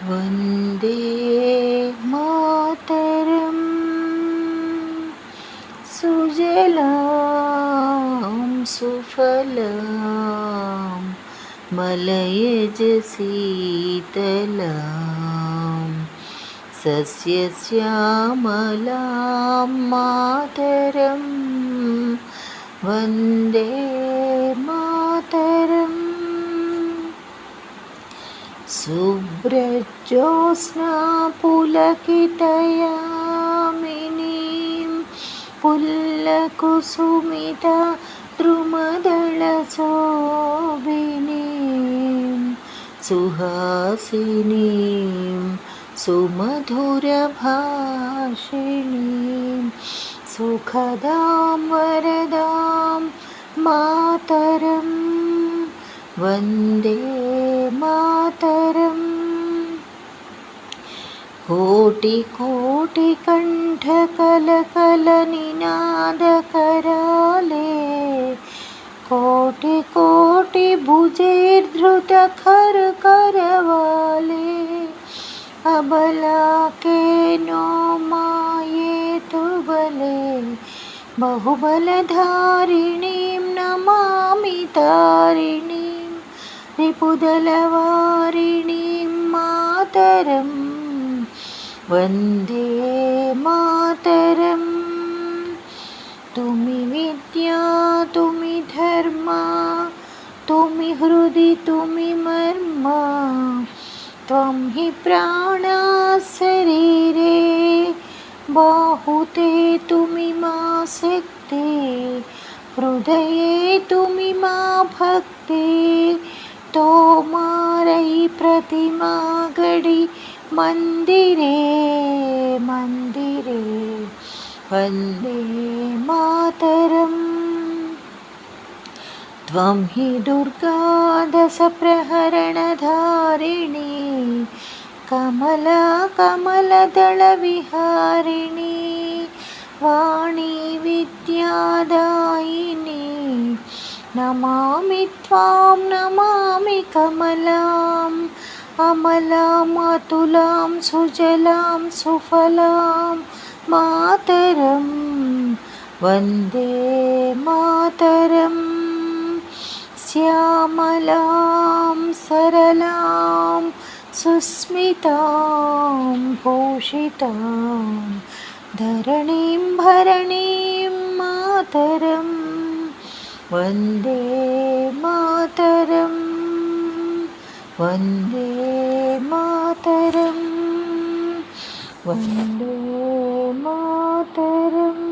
वन्दे मातरं सुजलां सुफलां मलयज शीतलां सस्यश्यामलां मातरं वन्दे मातरम्। शुभ्रज्योत्स्ना पुलकितयामिनीं पुल्लकुसुमिता द्रुमदलशोभिनीं सुहासिनीं सुमधुरभाषिणीं सुखदां वरदां मातरं वन्दे मातरम्। कोटिकोटिकण्ठकलकलनिनादकराले कोटिकोटिभुजैर्धृतखरकरवाले अबला केनो मायेतु बले बहुबलधारिणीं नमामि तारिणीं रिपुदलवारिणीं मातरं वन्दे मातरम्। तुमि विद्या तुमि धर्मा तुमि हृदि तुमि मर्मा त्वं हि प्राणा शरीरे बाहुते तुमि मा शक्ति हृदये तुमि मा भक्ति तोमारै प्रतिमा गडि मंदिरे मंदिरे वन्दे मातरम्। त्वं हि दुर्गा दशप्रहरणधारिणी कमला कमलदलविहारिणी वाणी विद्यादायिनी नमामि त्वां नमामि कमलाम् अमलाम् अतुलां सुजलां सुफलां मातरं वन्दे मातरम्। श्यामलां सरलां सुस्मितां भूषितां धरणीं भरणीं मातरं वन्दे मातरं वन्दे मातरं वन्दे मातरम्।